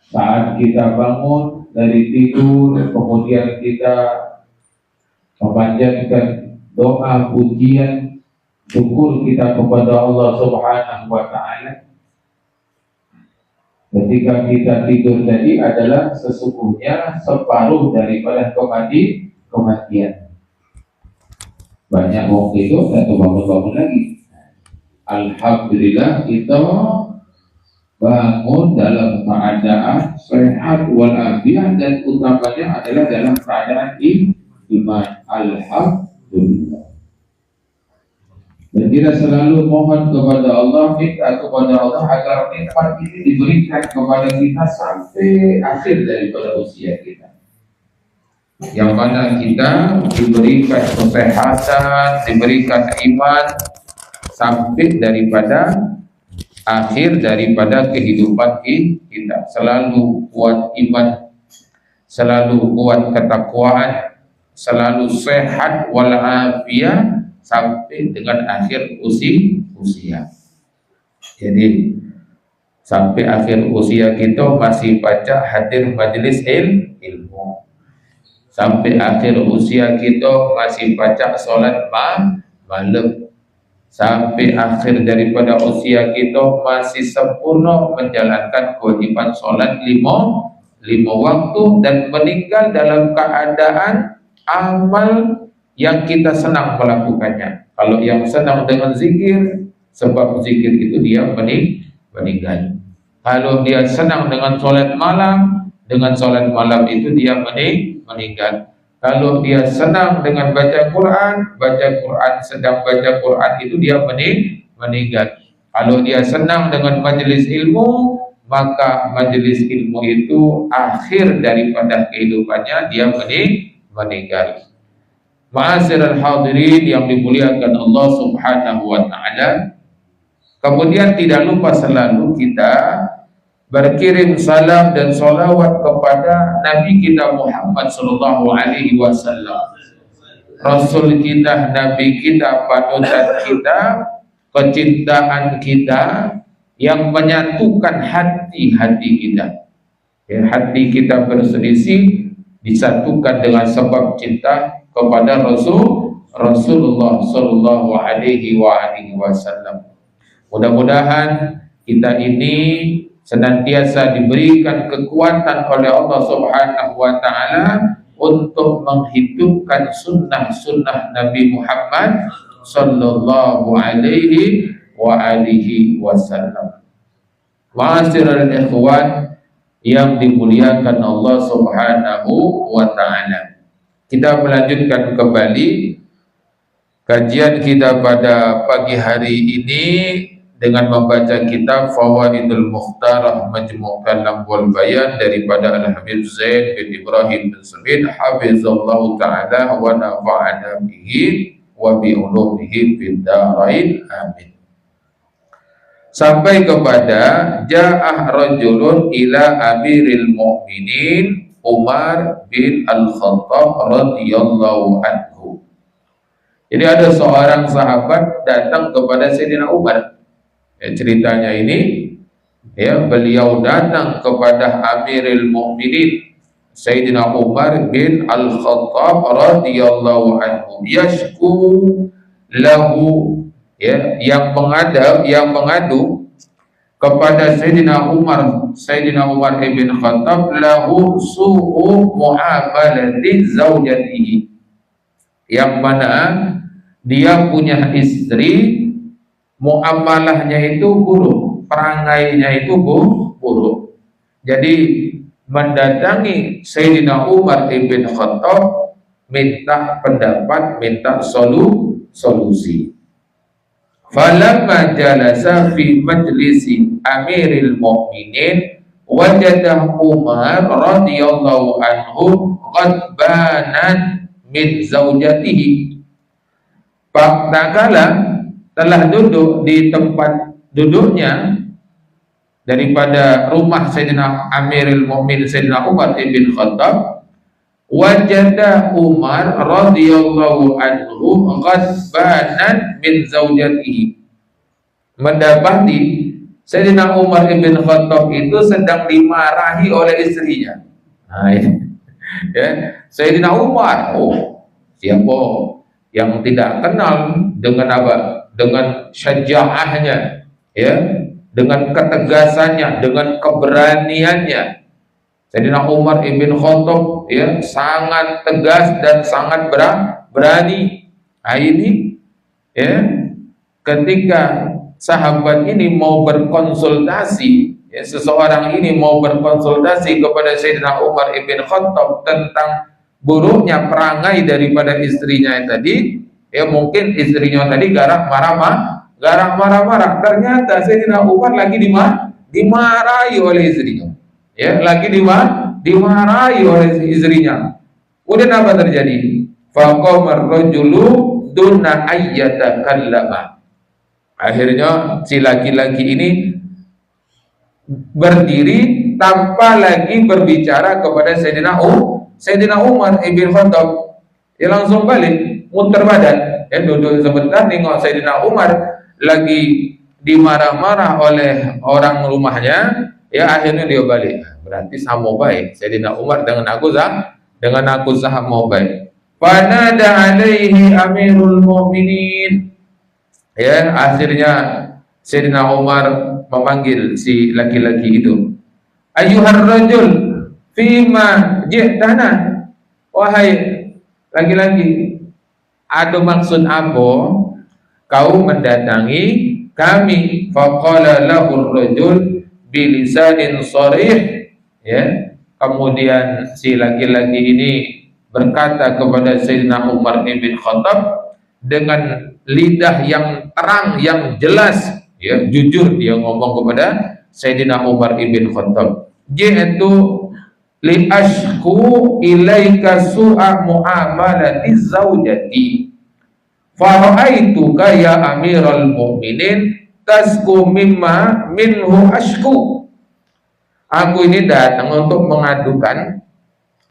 Saat kita bangun dari tidur, kemudian kita memanjatkan doa pujian syukur kita kepada Allah Subhanahu wa taala. Ketika kita tidur tadi adalah sesungguhnya separuh daripada kematian. Banyak orang itu satu bangun lagi. Alhamdulillah kita bangun dalam keadaan sehat walafiat dan utamanya adalah dalam keadaan iman. Alhamdulillah. Dan kita selalu mohon kepada Allah, minta kepada Allah agar nikmat ini diberikan kepada kita sampai akhir daripada usia kita. Yang mana kita diberikan kesehatan, diberikan iman sampai daripada akhir daripada kehidupan kita. Selalu kuat iman, selalu kuat ketakwaan, selalu sehat walafiat sampai dengan akhir usia. Jadi sampai akhir usia kita masih baca hadir majelis ilmu. Sampai akhir usia kita masih baca solat malam. Sampai akhir daripada usia kita masih sempurna menjalankan kewajiban solat lima waktu dan meninggal dalam keadaan amal yang kita senang melakukannya. Kalau yang senang dengan zikir, sebab zikir itu dia meninggal. Kalau dia senang dengan solat malam, dengan solat malam itu dia meninggal. Kalau dia senang dengan baca Quran, sedang baca Quran itu dia meninggal. Kalau dia senang dengan majelis ilmu, maka majelis ilmu itu akhir daripada kehidupannya dia meninggal. Ma'asyiral hadirin yang dimuliakan Allah Subhanahu wa taala. Kemudian tidak lupa selalu kita berkirim salam dan salawat kepada Nabi kita Muhammad sallallahu alaihi wasallam. Rasul kita, Nabi kita, panutan kita, kecintaan kita yang menyatukan hati-hati kita. Ya, hati kita berselisih disatukan dengan sebab cinta kepada Rasulullah sallallahu alaihi wasallam. Mudah-mudahan kita ini senantiasa diberikan kekuatan oleh Allah Subhanahu wa taala untuk menghidupkan sunnah-sunnah Nabi Muhammad sallallahu alaihi wasallam. Ma'asyiral ikhwan yang dimuliakan Allah Subhanahu wa taala. Kita melanjutkan kembali kajian kita pada pagi hari ini dengan membaca kitab Fawaidul Mukhtarah Majmu' Kalam wal Bayan daripada Al-Habib Zaid bin Ibrahim bin Sabit hafizallahu ta'ala wa nafa'ana bihi wa bi ulumihi fid dharain amin. Sampai kepada ja'ah rajulun ila amiril mu'minin Umar bin Al-Khattab radhiyallahu anhu. Jadi ada seorang sahabat datang kepada Sayyidina Umar. Ya, ceritanya ini, ya, beliau datang kepada Amirul Mukminin Sayyidina Umar bin Al-Khattab radhiyallahu anhu. Yashku lahu, ya, yang mengadu kepada Sayyidina Umar ibn Khattab lahu su'u muamalati zaujatihi, yang mana dia punya istri muamalahnya itu buruk, perangainya itu buruk. Jadi mendatangi Sayyidina Umar ibn Khattab minta pendapat, minta solusi. Falamma jalasa fi majlisi Amiril Mu'minin wajadah Umar radhiyallahu anhu ghadbanan min zaujatihi. Tatkala telah duduk di tempat duduknya daripada rumah Sayyidina Amiril Mu'minin Sayyidina Umar ibn Khattab, wajada Umar radhiyallahu anhu ghadbanan min zaujatihi, mendapati Sayyidina Umar ibn Khattab itu sedang dimarahi oleh istrinya. Nah, ini. Ya, Sayyidina Umar, siapa yang tidak kenal dengan apa? Dengan syaja'ahnya, ya, dengan ketegasannya, dengan keberaniannya. Sayyidina Umar ibn Khattab, ya, sangat tegas dan sangat berani. Nah, ini, ya, ketika sahabat ini mau berkonsultasi, ya, seseorang ini mau berkonsultasi kepada Sayyidina Umar ibn Khattab tentang buruknya perangai daripada istrinya yang tadi, ya, mungkin istrinya tadi garang marah-marah. Ternyata Sayyidina Umar lagi dimarahi oleh istrinya, ya, lagi dimarahi oleh istrinya. Kemudian apa terjadi? Faqamar rajulu duna ayyatakallama. Akhirnya si laki-laki ini berdiri tanpa lagi berbicara kepada Sayyidina Umar ibn Khattab. Dia langsung balik, muter badan, ya, duduk sebentar, nengok Sayyidina Umar lagi dimarah-marah oleh orang rumahnya, ya, akhirnya dia balik. Berarti sama baik Sayyidina Umar dengan aku sama baik. Fanada alaihi amirul mu'minin. Ya, akhirnya Sayyidina Umar memanggil si laki-laki itu. Ayyuhar rajul fima ji'tana. Wahai laki-laki, ada maksud apa kau mendatangi kami? Faqala lahur rajul bilisanin sharih. Ya, kemudian si laki-laki ini berkata kepada Sayyidina Umar bin Khattab dengan lidah yang terang, yang jelas, ya, jujur dia ngomong kepada Sayyidina Umar ibn Khattab. Ji'tu li ashku ilaika su'a mu'amalati zaujati fara'aituka ya amiral mu'minin tasku mimma minhu ashku. Aku ini datang untuk mengadukan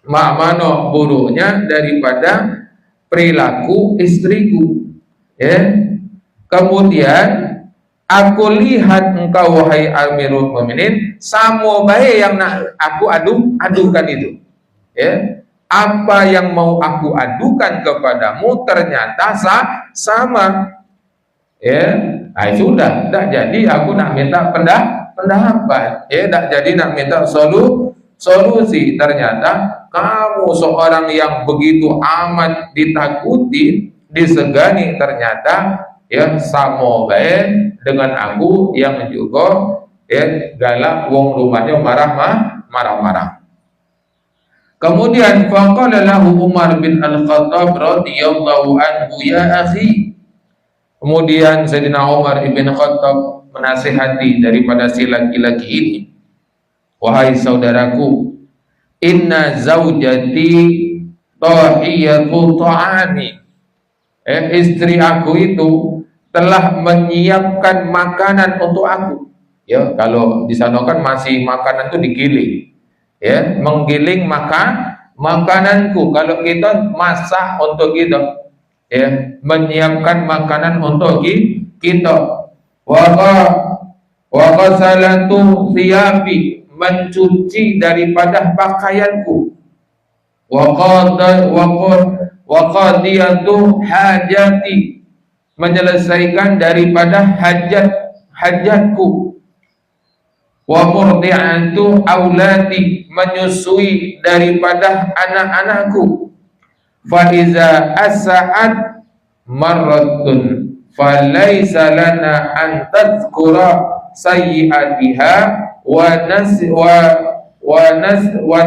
mana buruknya daripada perilaku istriku, ya. Kemudian aku lihat engkau wahai Amirul Mukminin sama baik yang nak aku adukan itu, ya. Apa yang mau aku adukan kepadamu ternyata sama, ya. Nah, sudah, tak jadi aku nak minta pendapat, ya, tak jadi nak minta solusi. Ternyata kamu seorang yang begitu amat ditakuti, disegani, ternyata, ya, sama baik dengan aku yang juga, ya, galak, wong rumahnya marah-marah. Kemudian faqala lahu Umar bin Al-Khattab radhiyallahu anhu, ya akhi. Kemudian Sayyidina Umar bin Khattab menasihati daripada si laki-laki ini, wahai saudaraku, inna zaujati tahiyatu ta'ami. Istri aku itu telah menyiapkan makanan untuk aku. Ya, kalau di sana kan masih makanan itu digiling. Ya, menggiling makananku. Kalau kita masak untuk kita, ya, menyiapkan makanan untuk kita. Wa qasalatu thiyabi, mencuci daripada pakaianku. Wa qadiyatu hajati, menyelesaikan daripada hajatku. Wa murdi'atu auladi, menyusui daripada anak-anakku. Fa iza as'at marratun falaysa lana an tadhkura sayyi'atiha wa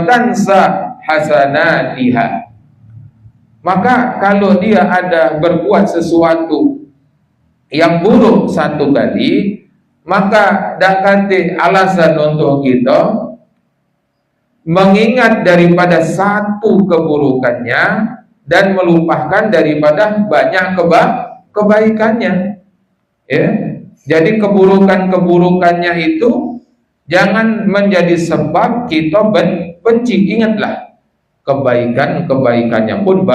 tansa hasanatiha. Maka kalau dia ada berbuat sesuatu yang buruk satu kali, maka dak kate alasan untuk kita mengingat daripada satu keburukannya dan melupakan daripada banyak kebaikannya. Ya. Jadi keburukannya itu jangan menjadi sebab kita benci. Ingatlah, kebaikannya pun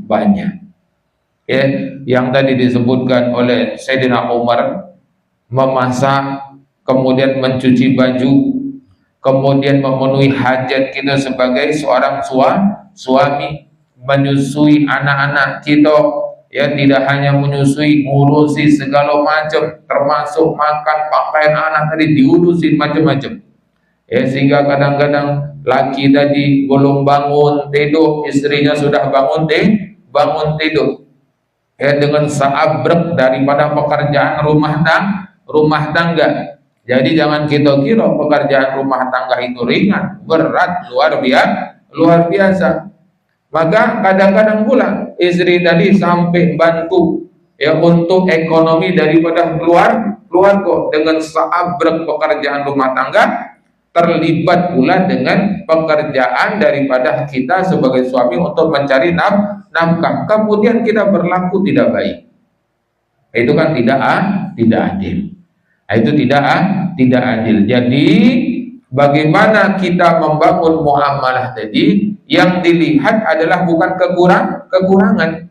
banyak. Ya, yang tadi disebutkan oleh Sayyidina Umar, memasak, kemudian mencuci baju, kemudian memenuhi hajat kita sebagai seorang suami, menyusui anak-anak kita, ya, tidak hanya menyusui, ngurusi segala macam, termasuk makan, pakaian anak tadi diurusin macam-macam. Ya, sehingga kadang-kadang laki tadi belum bangun tidur, istrinya sudah bangun tidur. Ya, dengan seabrek daripada pekerjaan rumah tangga. Jadi jangan kita kira pekerjaan rumah tangga itu ringan, berat, luar biasa. Maka kadang-kadang pula istri tadi sampai bantu, ya, untuk ekonomi daripada keluarga dengan seabrek pekerjaan rumah tangga, terlibat pula dengan pekerjaan daripada kita sebagai suami untuk mencari nafkah. Kemudian kita berlaku tidak baik. Itu kan tidak adil. Itu tidak adil. Jadi bagaimana kita membangun muamalah tadi, yang dilihat adalah bukan kekurangan,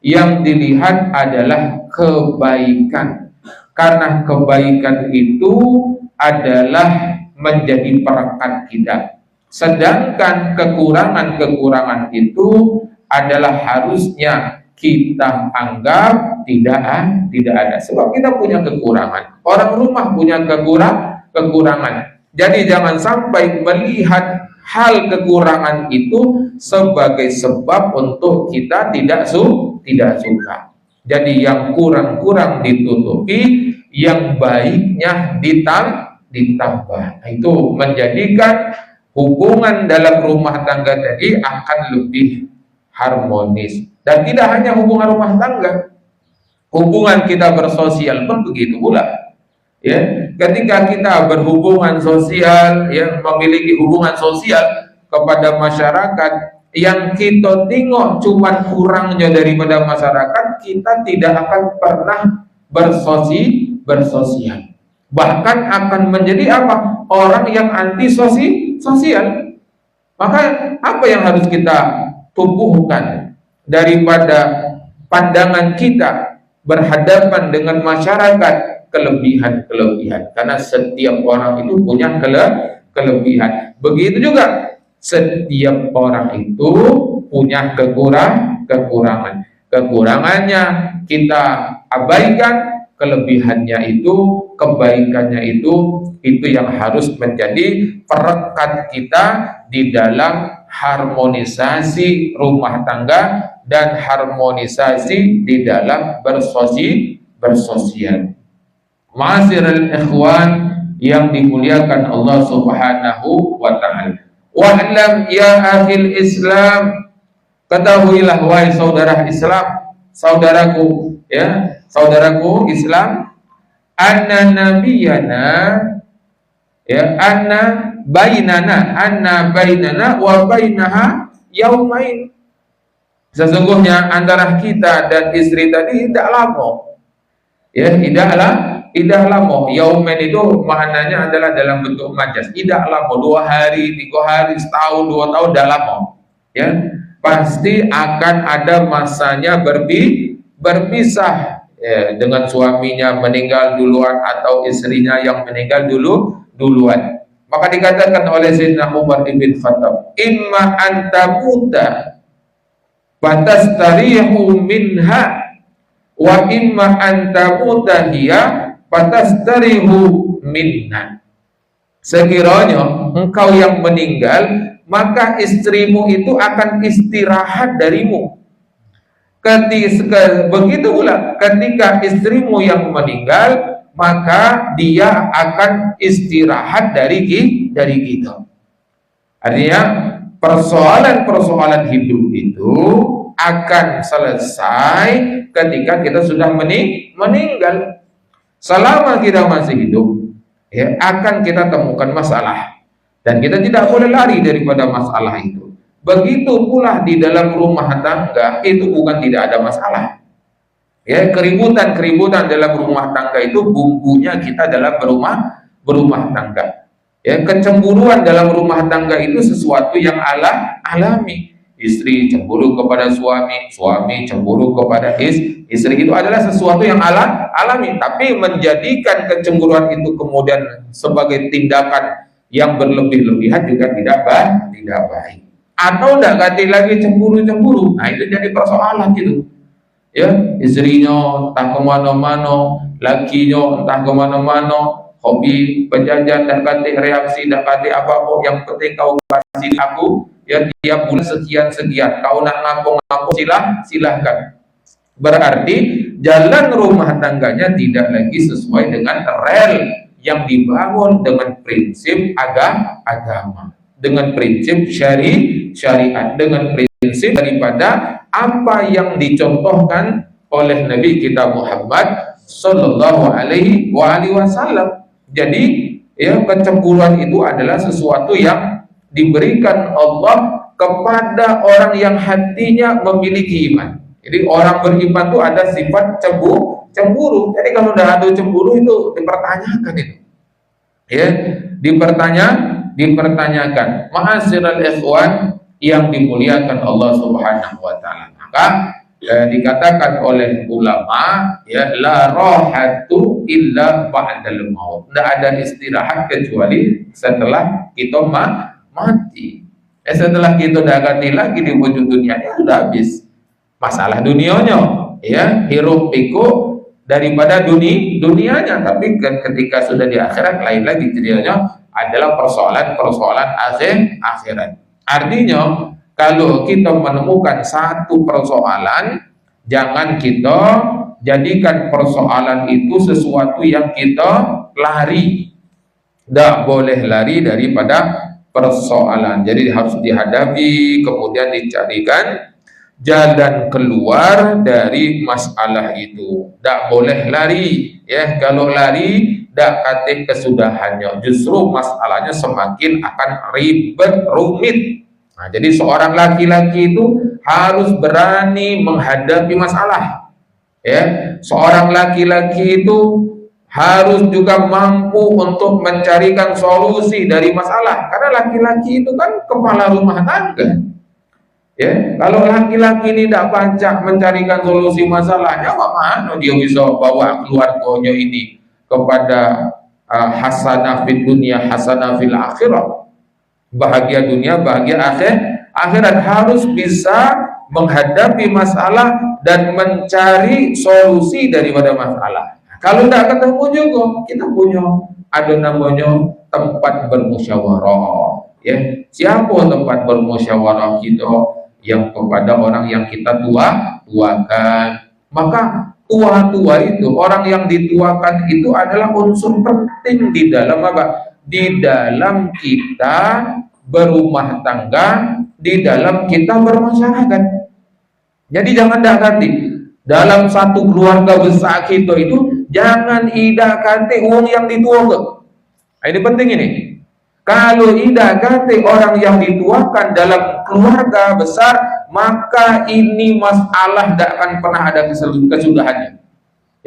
yang dilihat adalah kebaikan. Karena kebaikan itu adalah menjadi perekat kita. Sedangkan kekurangan itu adalah harusnya kita anggap tidak ada. Sebab kita punya kekurangan. Orang rumah punya kekurangan. Jadi jangan sampai melihat hal kekurangan itu sebagai sebab untuk kita tidak suka. Jadi yang kurang-kurang ditutupi, yang baiknya ditambah. Itu menjadikan hubungan dalam rumah tangga tadi akan lebih harmonis. Dan tidak hanya hubungan rumah tangga, hubungan kita bersosial pun begitu pula. Ya, ketika kita berhubungan sosial, ya, memiliki hubungan sosial kepada masyarakat, yang kita tengok cuma kurangnya daripada masyarakat, kita tidak akan pernah bersosial. Bahkan akan menjadi apa? Orang yang anti sosial. Maka apa yang harus kita tumbuhkan daripada pandangan kita berhadapan dengan masyarakat? Kelebihan. Karena setiap orang itu punya kelebihan. Begitu juga setiap orang itu punya kekurangan. Kekurangannya kita abaikan, kelebihannya itu, kebaikannya itu yang harus menjadi perekat kita di dalam harmonisasi rumah tangga dan harmonisasi di dalam bersosial. Ma'asyiral ikhwan yang dimuliakan Allah Subhanahu wa ta'ala. Wa'lam ya akhil Islam, ketahuilah wahai saudara Islam, saudaraku, ya, saudaraku Islam, anna nabiyana, ya, anna bainana wa bainaha yaumain. Sesungguhnya antara kita dan istri tadi tidak lama. Ya, tidak lama. Yaumain itu maknanya adalah dalam bentuk majas. Tidak lama, 2 hari, 3 hari, setahun, 2 tahun, tidak lama. Ya, pasti akan ada masanya berpisah, ya, dengan suaminya meninggal duluan atau istrinya yang meninggal duluan. Maka dikatakan oleh Sayyidina Umar ibn Khattab, imma anta muta fatastarihu minha wa imma anta muta hiya fatastarihu minna. Sekiranya engkau yang meninggal, maka istrimu itu akan istirahat darimu. Begitu pula ketika istrimu yang meninggal, maka dia akan istirahat dari kita. Artinya persoalan-persoalan hidup itu akan selesai ketika kita sudah meninggal. Selama kita masih hidup, ya, akan kita temukan masalah, dan kita tidak boleh lari daripada masalah itu. Begitu pula di dalam rumah tangga, itu bukan tidak ada masalah. Ya, keributan dalam rumah tangga itu bumbunya kita dalam berumah tangga. Ya, kecemburuan dalam rumah tangga itu sesuatu yang alami. istri cemburu kepada suami, suami cemburu kepada istri, itu adalah sesuatu yang alami. Tapi menjadikan kecemburuan itu kemudian sebagai tindakan yang berlebih-lebihan juga tidak baik. Atau tidak ganti lagi cemburu-cemburu, nah itu jadi persoalan gitu. Ya, istrinya entah kemana-mana, lakinya entah kemana-mana, hobi berjajan dan ganti reaksi dan ganti apa-apa, yang penting kau kasih aku ya tiap bulan sekian-sekian, kau nak ngapo-ngapo silahkan. Berarti jalan rumah tangganya tidak lagi sesuai dengan rel yang dibangun dengan prinsip agama, dengan prinsip syariat, dengan prinsip daripada apa yang dicontohkan oleh Nabi kita Muhammad Sallallahu Alaihi Wasallam. Jadi ya, kecemburuan itu adalah sesuatu yang diberikan Allah kepada orang yang hatinya memiliki iman. Jadi orang beriman itu ada sifat cemburu. Jadi kalau tidak ada cemburu itu dipertanyakan itu. Ya, dipertanyakan. Ma'asyiral ikhwan yang dimuliakan Allah Subhanahu wa taala. Maka dikatakan oleh ulama ya, la rahatu illa ba'dal maut. Tidak ada istirahat kecuali setelah kita mati. Setelah kita dah ganti lagi di wujud dunia, ya sudah habis masalah dunianya, ya hirup pikuk daripada dunianya. Tapi ketika sudah di akhirat, lain lagi ceritanya, adalah persoalan akhirat. Artinya kalau kita menemukan satu persoalan, jangan kita jadikan persoalan itu sesuatu yang kita lari. Tidak boleh lari daripada persoalan. Jadi harus dihadapi, kemudian dicarikan jalan keluar dari masalah itu. Tidak boleh lari. Ya, kalau lari, tidak kata kesudahannya. Justru masalahnya semakin akan ribet, rumit. Nah, jadi seorang laki-laki itu harus berani menghadapi masalah. Ya, seorang laki-laki itu harus juga mampu untuk mencarikan solusi dari masalah. Karena laki-laki itu kan kepala rumah tangga. Ya, kalau laki-laki ini tidak pacak mencarikan solusi masalahnya, bagaimana dia bisa bawa keluarganya ini kepada hasanah fid dunia, hasanah fil akhirah? Bahagia dunia, bahagia akhirat. Harus bisa menghadapi masalah dan mencari solusi daripada masalah. Kalau tidak ketemu juga, kita punya ada namanya tempat bermusyawarah. Ya, siapa tempat bermusyawarah kita? Yang kepada orang yang kita tuakan. Maka tua-tua itu, orang yang dituakan itu adalah unsur penting di dalam apa? Di dalam kita berumah tangga, di dalam kita bermasyarakat. Jadi jangan ganti dalam satu keluarga besar kita itu, jangan ganti uang yang dituakan. Ini penting ini. Kalau ganti orang yang dituakan dalam keluarga besar, maka ini masalah tidak akan pernah ada kesudahannya.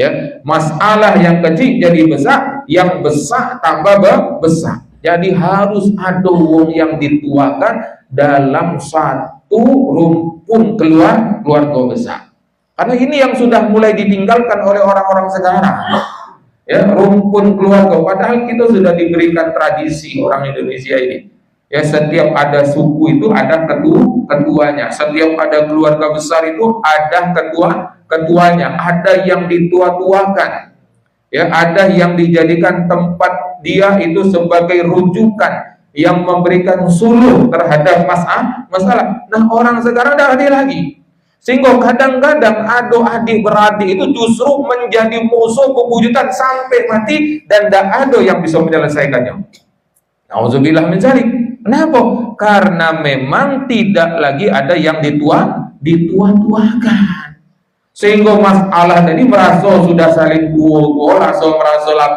Ya, masalah yang kecil jadi besar, yang besar tambah besar. Jadi harus ada uang yang dituakan dalam satu rumpun keluarga besar. Karena ini yang sudah mulai ditinggalkan oleh orang-orang sekarang. Ya, rumpun keluarga, padahal kita sudah diberikan tradisi orang Indonesia ini. Ya, setiap ada suku itu ada ketuanya, setiap ada keluarga besar itu ada ketuanya, ada yang ditua-tuakan. Ya, ada yang dijadikan tempat dia itu sebagai rujukan yang memberikan suluh terhadap masalah. Nah, orang sekarang tidak ada lagi. Sehingga kadang-kadang adik beradik itu justru menjadi musuh bebuyutan sampai mati dan tidak ada yang bisa menyelesaikannya. Nauzubillah min dzalik. Kenapa? Karena memang tidak lagi ada yang ditua-tuakan. Sehingga masalah tadi merasa sudah saling merasa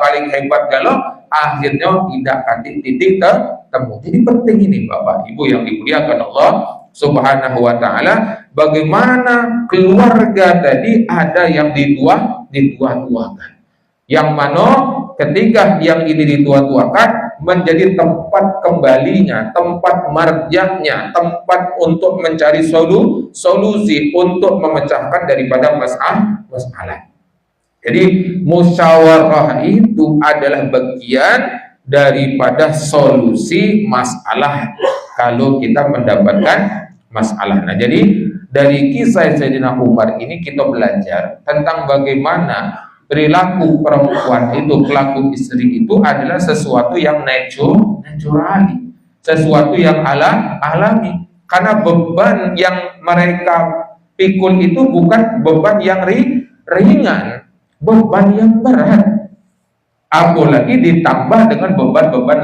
paling hebat galau, akhirnya tidak titik temu. Jadi penting ini Bapak Ibu yang dimuliakan Allah Subhanahu wa ta'ala, bagaimana keluarga tadi ada yang ditua-tuakan, yang mana ketika yang ini ditua-tuakan menjadi tempat kembalinya, tempat marjahnya, tempat untuk mencari solusi untuk memecahkan daripada masalah. Jadi musyawarah itu adalah bagian daripada solusi masalah kalau kita mendapatkan masalah. Nah, jadi dari kisah Sayyidina Umar ini kita belajar tentang bagaimana perilaku perempuan itu, pelaku istri itu adalah sesuatu yang natural, sesuatu yang alami. Karena beban yang mereka pikul itu bukan beban yang ringan, beban yang berat. Apalagi ditambah dengan beban-beban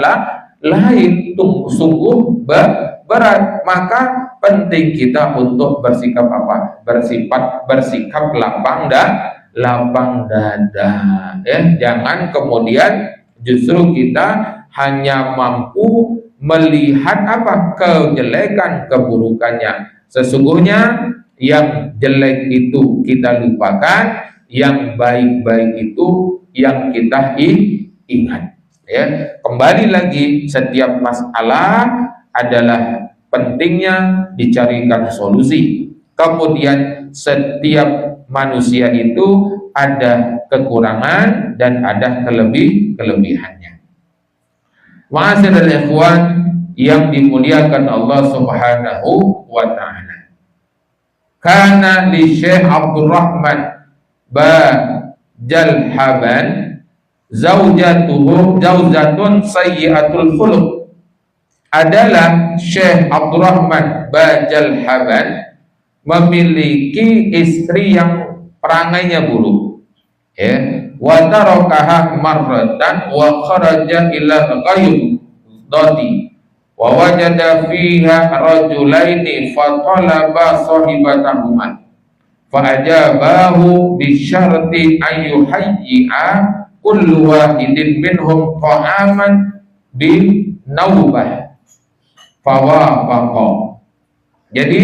lain, itu sungguh berat. Maka penting kita untuk bersikap bersikap lapang dada, ya. Jangan kemudian justru kita hanya mampu melihat kejelekan, keburukannya. Sesungguhnya yang jelek itu kita lupakan, yang baik-baik itu yang kita ingat, ya. Kembali lagi, setiap masalah adalah pentingnya dicarikan solusi. Kemudian setiap manusia itu ada kekurangan dan ada kelebihannya. Ma'asyiral ikhwan yang dimuliakan Allah Subhanahu wa ta'ala. Kana li Syekh Abdurrahman Bajalhaban zaujatun sayyi'atul khuluq. Adalah Syekh Abdurrahman Bajalhaban memiliki istri yang perangainya buruk, ya. Wa tarakaha marratan wa kharaja ila ghayrati wa wajada fiha rajulaini fa talaba sahibatahuma fa ajabahu bi syarti an yuhayyi'a kullu wahidin minhum ta'aman bi naubah fawafaqa. Jadi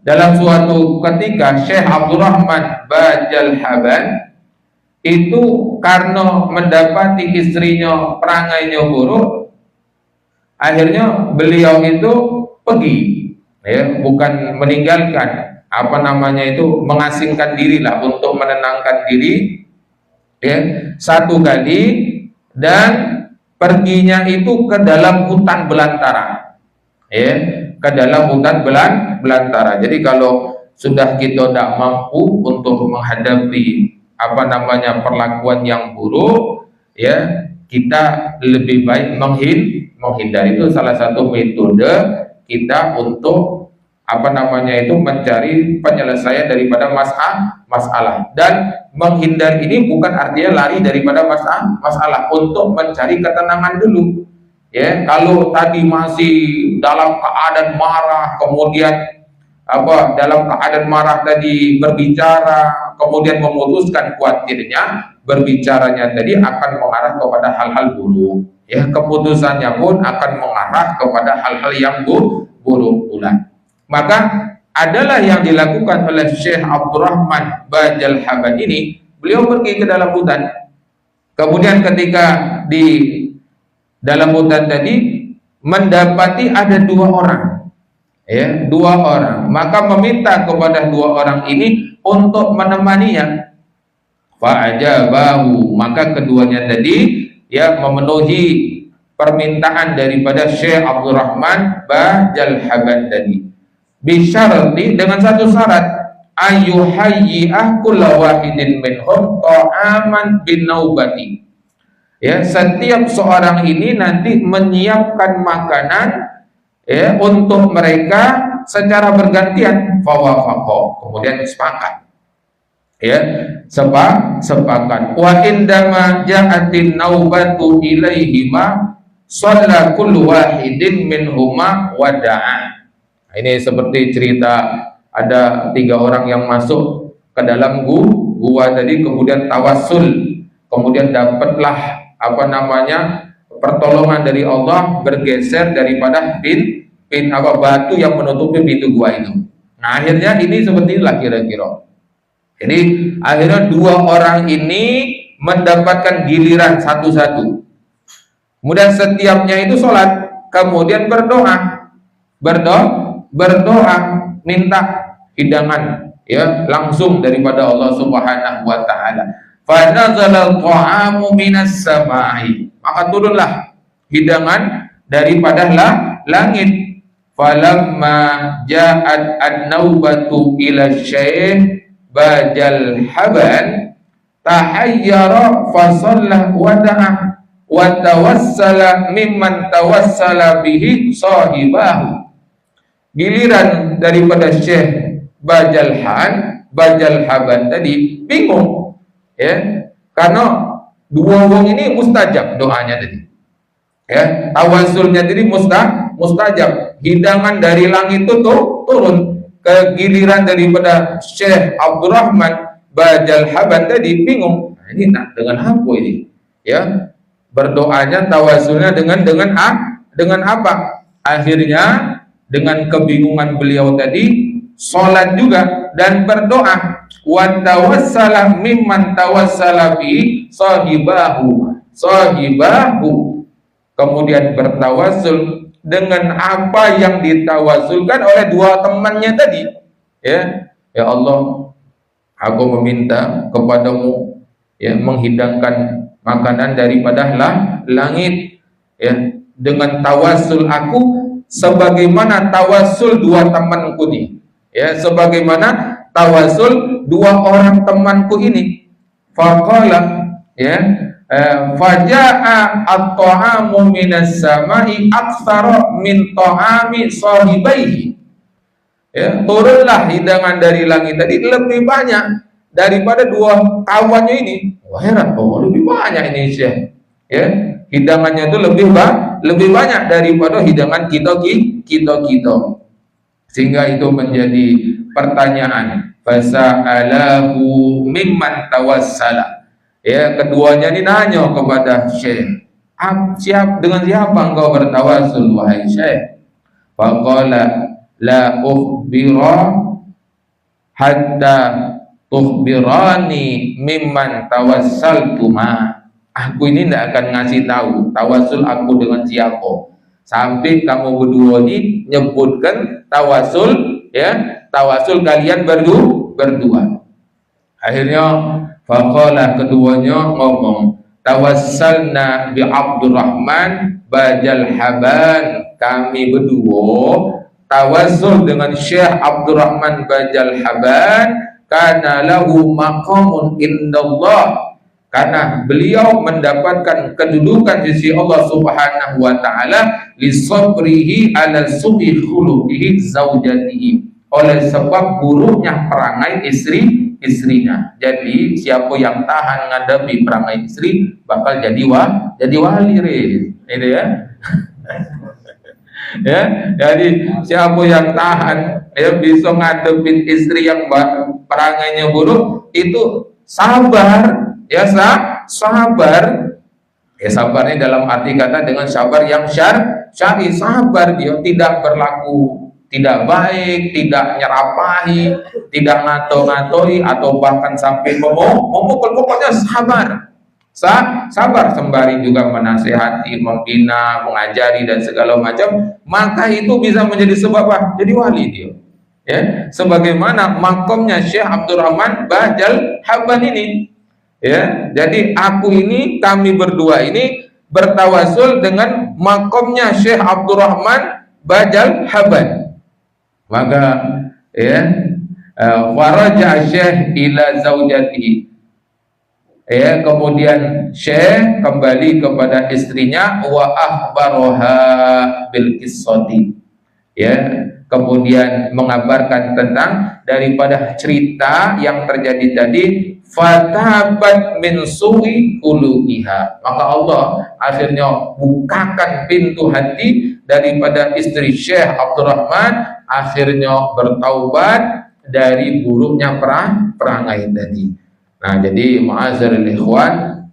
dalam suatu ketika Syekh Abdurrahman Bajalhaban itu karena mendapati istrinya perangainya buruk, akhirnya beliau itu pergi, ya, bukan meninggalkan, mengasingkan diri lah, untuk menenangkan diri, ya, satu kali, dan perginya itu ke dalam hutan belantara, ya, ke dalam hutan belantara. Jadi kalau sudah kita tidak mampu untuk menghadapi perlakuan yang buruk, ya, kita lebih baik menghindari. Itu salah satu metode kita untuk mencari penyelesaian daripada masalah. Dan menghindar ini bukan artinya lari daripada masalah, untuk mencari ketenangan dulu, ya. Kalau tadi masih dalam keadaan marah, kemudian dalam keadaan marah tadi berbicara, kemudian memutuskan, khawatirnya berbicaranya tadi akan mengarah kepada hal-hal buruk, ya. Keputusannya pun akan mengarah kepada hal-hal yang buruk pula. Maka adalah yang dilakukan oleh Syekh Abdurrahman Bajalhaban ini. Beliau pergi ke dalam hutan. Kemudian ketika di dalam hutan tadi mendapati ada dua orang, ya, dua orang. Maka meminta kepada dua orang ini untuk menemaninya. Fa'ajabahu, maka keduanya tadi, ya, memenuhi permintaan daripada Syekh Abdurrahman Bajalhaban tadi. Bisyarati, dengan satu syarat, ayyuhayyi'ah kulla wahidin minhum ta'aman bin naubati. Ya, setiap seorang ini nanti menyiapkan makanan, ya, untuk mereka secara bergantian. Fawafaqo, kemudian sepakat, ya, sepakat. Wa indama ja'atin naubatu ilaihima shalla kullu wahidin minhuma wada'a. Ini seperti cerita ada tiga orang yang masuk ke dalam gua tadi, kemudian tawassul, kemudian dapatlah pertolongan dari Allah, bergeser daripada batu yang menutupi pintu gua itu. Nah, akhirnya ini seperti inilah kira-kira. Jadi akhirnya dua orang ini mendapatkan giliran satu-satu. Kemudian setiapnya itu sholat, kemudian berdoa, minta hidangan, ya, langsung daripada Allah Subhanahu wa taala. Fa nazala ta'amu minas samai, maka turunlah hidangan daripada langit. Falamma ja'at an-naubatu ila syekh bajal haban tahayyara fa shalla wa da'a wa tawassala mimman tawassala bihi sahibahu. Giliran daripada Syekh Bajal Haban tadi bingung, ya, karena dua wong ini mustajab doanya tadi, ya, tawasulnya tadi mustajab. Hidangan dari langit itu turun ke giliran daripada Syekh Abdurrahman Bajal Haban tadi bingung, nah, ini dengan apa ini, ya, berdoanya tawasulnya dengan apa? Akhirnya dengan kebingungan beliau tadi sholat juga dan berdoa, wa tawassala mimman tawassala bi sahibahu, kemudian bertawasul dengan apa yang ditawasulkan oleh dua temannya tadi, ya, ya Allah, aku meminta kepadamu, ya, menghidangkan makanan daripada langit, ya, dengan tawasul aku sebagaimana tawasul dua temanku ini, ya, sebagaimana tawasul dua orang temanku ini. Faqala, ya, faja'a at-ta'amu minas samai aktsara min ta'ami sahibaihi, ya, turunlah hidangan dari langit tadi lebih banyak daripada dua kawannya ini. Wah, heran, oh, lebih banyak ini Syekh, ya, hidangannya itu lebih banyak daripada hidangan kita. Sehingga itu menjadi pertanyaan, fasa'alahu mimman tawassala, ya, keduanya ini nanya kepada Syekh, dengan siapa engkau bertawasul wahai Syekh? Faqala la ukhbira hatta tukhbirani mimman tawassaltu ma. Aku ini tidak akan ngasih tahu tawasul aku dengan siapa sampai kamu berdua ini nyebutkan tawasul, ya, tawasul kalian berdua. Akhirnya faqala, keduanya ngomong, tawassalna bi Abdurrahman Bajal Haban, kami berdua tawasul dengan Syekh Abdurrahman Bajal Haban, karena lahu maqamun indallah, karena beliau mendapatkan kedudukan di sisi Allah Subhanahu wa taala, li sabrihi ala su'i khuluqihi zaujatihi, oleh sebab buruknya perangai istrinya. Jadi siapa yang tahan menghadapi perangai istri bakal jadi wali, itu ya. Ya, jadi siapa yang tahan, ya, bisa ngadepin istri yang perangainya buruk, itu sabar, ya, sabar, ya, sabarnya dalam arti kata dengan sabar yang syar'i, sabar, dia tidak berlaku tidak baik, tidak nyerapahi, tidak ngato-ngatoi, atau bahkan sampai memukul, pokoknya sabar sembari juga menasihati, membina, mengajari dan segala macam, maka itu bisa menjadi sebab apa? Jadi wali dia, ya, sebagaimana makomnya Syekh Abdurrahman Bajal Haban ini, ya. Jadi kami berdua ini bertawasul dengan makomnya Syekh Abdurrahman Bajal Haban. Maka, ya, faraja Syekh ila zaujatihi, ya, kemudian Syekh kembali kepada istrinya, wa akhbaroha bil qissati, ya, kemudian mengabarkan tentang daripada cerita yang terjadi tadi. Fatabat min su'i qulubiha, maka Allah akhirnya bukakan pintu hati daripada istri Syekh Abdurrahman, akhirnya bertaubat dari buruknya perangai tadi. Nah, jadi ma'azaril ikhwan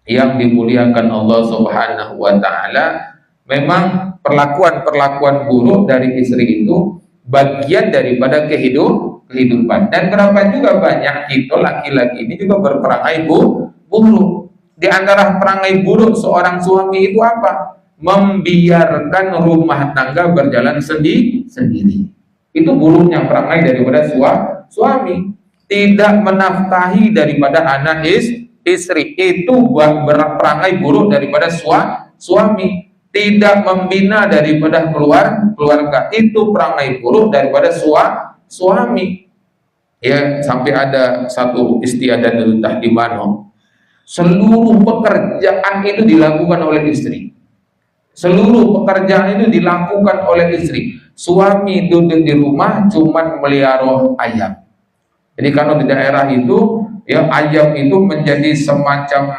yang dimuliakan Allah Subhanahu wa taala, memang perlakuan buruk dari istri itu bagian daripada kehidupan. Dan berapa juga banyak kita laki-laki ini juga berperangai buruk. Di antara perangai buruk seorang suami itu apa? Membiarkan rumah tangga berjalan sendiri. Itu buruknya perangai daripada suami. Tidak menafkahi daripada anak istri. Itu perangai buruk daripada suami. Tidak membina daripada keluarga. Itu perangai buruk daripada suami. Ya, sampai ada satu istiadat dari Tahdimano. Seluruh pekerjaan itu dilakukan oleh istri. Seluruh pekerjaan itu dilakukan oleh istri. Suami duduk di rumah cuman melihara ayam. Jadi kalau di daerah itu, ya, ayam itu menjadi semacam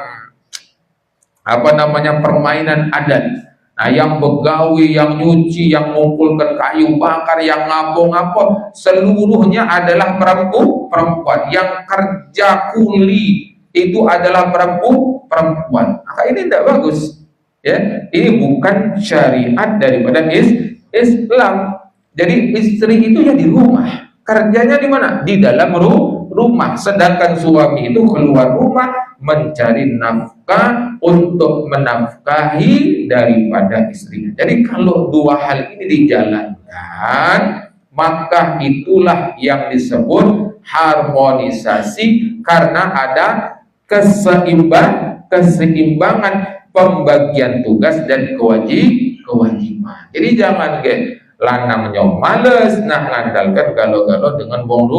permainan adat. Nah, yang begawi, yang nyuci, yang mengumpulkan kayu bakar, yang ngapung-ngapung, seluruhnya adalah perempuan. Yang kerja kuli itu adalah perempuan. Maka ini tidak bagus. Ya, ini bukan syariat daripada Islam. Jadi istri itu ya di rumah, kerjanya di mana? Di dalam rumah. Sedangkan suami itu keluar rumah mencari nafkah untuk menafkahi daripada istrinya. Jadi kalau dua hal ini dijalankan, maka itulah yang disebut harmonisasi, karena ada keseimbangan pembagian tugas dan kewajiban. Jadi jangan lanang nyong males, nah ngandalkan galo-galo dengan wong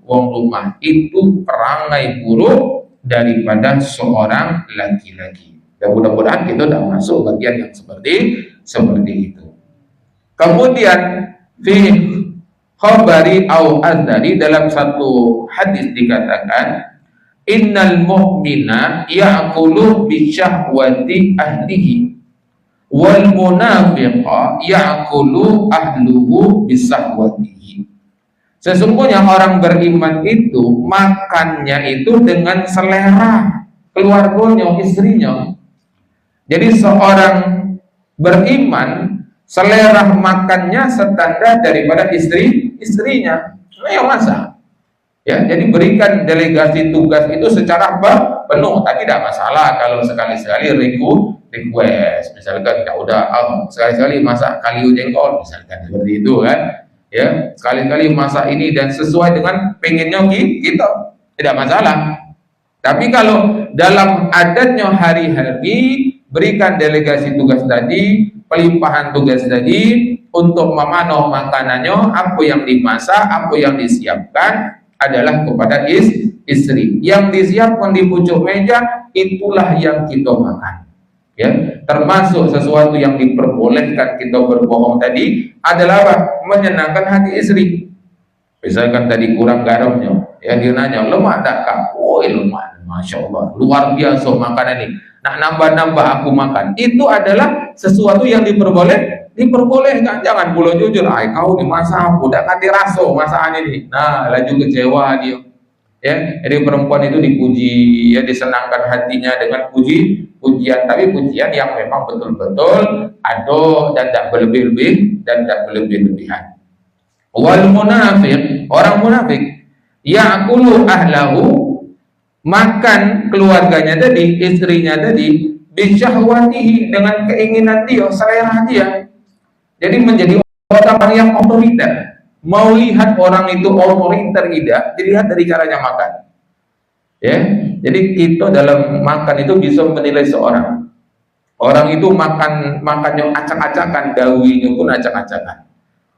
rumah. Itu perangai buruk daripada seorang laki-laki. Dan mudah-mudahan kita tidak masuk bagian yang seperti itu. Kemudian fi khabari au azari, dalam satu hadis dikatakan, innal mu'mina ya'kulu bi syahwati ahlihi wal munafiqa ya'kulu ahluhu bi sahwatihi. Sesungguhnya orang beriman itu makannya itu dengan selera keluarganya, istrinya. Jadi seorang beriman selera makannya standar daripada istrinya. Nah, yang masak. Ya, jadi berikan delegasi tugas itu secara penuh. Tapi tidak masalah kalau sekali-sekali request, misalkan ya udah sekali-sekali masak kaliu jengkol, misalkan seperti itu kan. Ya, sekali-kali masak ini dan sesuai dengan pengennya gitu, tidak masalah. Tapi kalau dalam adatnya hari-hari, berikan delegasi tugas tadi, pelimpahan tugas tadi untuk memanau makanannya, apa yang dimasak, apa yang disiapkan adalah kepada istri. Yang disiapkan di pucuk meja itulah yang kita makan. Ya, termasuk sesuatu yang diperbolehkan kita berbohong tadi adalah apa? Menyenangkan hati istri. Misalkan tadi kurang garamnya, ya dia nanya, lemak tak kak? Oh lemak, masya Allah, luar biasa makanan ini. Nah, nambah-nambah aku makan. Itu adalah sesuatu yang diperbolehkan. Jangan pula jujur, kau dimasak, udah ganti rasa masakan ini. Nah, laju kecewa dia. Ya, jadi perempuan itu dipuji, ya, disenangkan hatinya dengan pujian, tapi pujian yang memang betul-betul ada dan tidak berlebih-lebihan. Wal munafiq, orang munafik, ya'kulu ahlahu, makan keluarganya tadi, istrinya tadi, bisyahwatihi, dengan keinginan dia, selera dia. Jadi menjadi orang yang otoriter. Mau lihat orang itu otoriter tidak, dilihat dari caranya makan. Ya, jadi kita dalam makan itu bisa menilai seorang. Orang itu makannya acak-acakan, gawinya pun acak-acakan.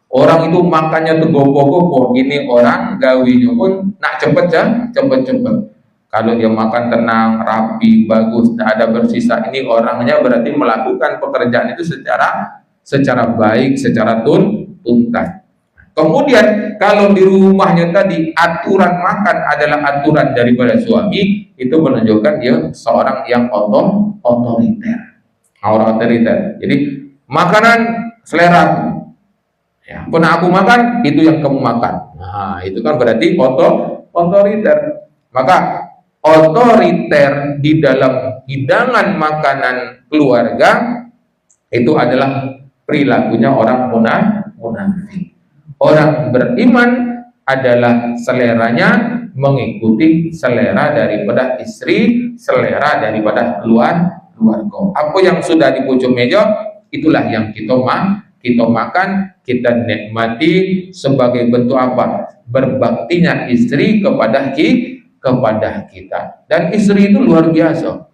Orang itu makannya tuh gopo-gopo, ini orang gawinya pun nak cepet. Kalau dia makan tenang, rapi, bagus, tidak ada bersisa, ini orangnya berarti melakukan pekerjaan itu secara baik, secara tuntas. Kemudian kalau di rumahnya tadi aturan makan adalah aturan daripada suami, itu menunjukkan dia seorang yang otoriter. Jadi makanan selera, ya, pun aku makan itu yang kamu makan. Nah, itu kan berarti otoriter. Maka otoriter di dalam hidangan makanan keluarga itu adalah perilakunya orang munafik. Orang beriman adalah seleranya mengikuti selera daripada istri, selera daripada keluarga. Apa yang sudah di pojok meja, itulah yang kita makan, kita nikmati sebagai bentuk apa? Berbaktinya istri kepada kita. Dan istri itu luar biasa.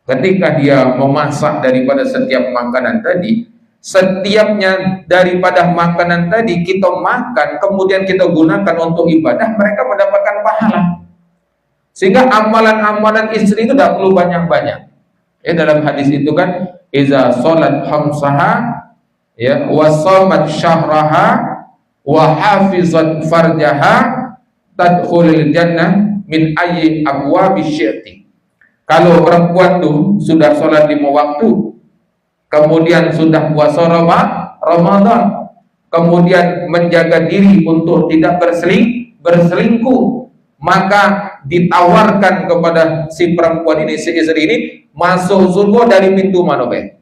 Ketika dia memasak daripada setiap makanan tadi, setiapnya daripada makanan tadi kita makan, kemudian kita gunakan untuk ibadah, mereka mendapatkan pahala. Sehingga amalan-amalan istri itu tidak perlu banyak-banyak. Ya, dalam hadis itu kan, iza sholat khamsaha, ya, wa shamat syahraha, wa hafizat farjaha, tadkhulul jannah min ayyi abwabi syi'ti. Kalau perempuan tuh sudah sholat 5 waktu, kemudian sudah puasa Ramadan, kemudian menjaga diri untuk tidak berselingkuh, maka ditawarkan kepada si perempuan ini, si istri ini, masuk surga dari pintu mana, Be?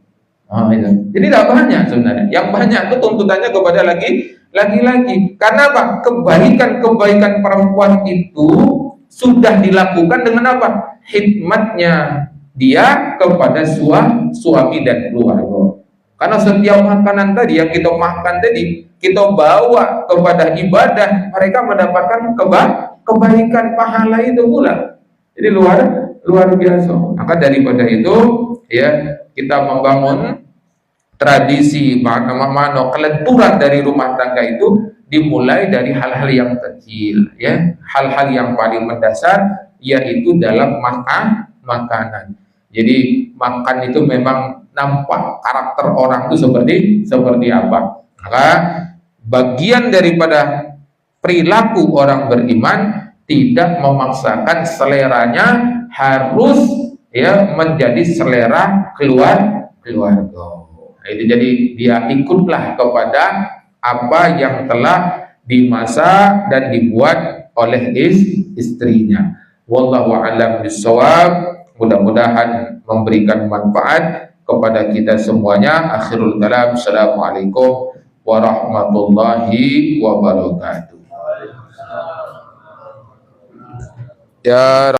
Itu. Jadi tidak banyak sebenarnya. Yang banyak itu tuntutannya kepada laki-laki. Karena apa? Kebaikan perempuan itu sudah dilakukan dengan apa? Hikmatnya dia kepada suami dan keluarga. Karena setiap makanan tadi yang kita makan tadi, kita bawa kepada ibadah, mereka mendapatkan kebaikan pahala itu pula. Jadi luar biasa. Maka daripada itu, ya, kita membangun tradisi mana kelenturan dari rumah tangga itu dimulai dari hal-hal yang kecil, ya, hal-hal yang paling mendasar, yaitu dalam makanan. Jadi makan itu memang nampak karakter orang itu seperti apa. Maka bagian daripada perilaku orang beriman tidak memaksakan seleranya harus, ya, menjadi selera keluarga. Itu jadi dia ikutlah kepada apa yang telah dimasak dan dibuat oleh istrinya. Wallahu a'lam bishawab. Mudah-mudahan memberikan manfaat kepada kita semuanya. Akhirul kalam, assalamualaikum warahmatullahi wabarakatuh. Ya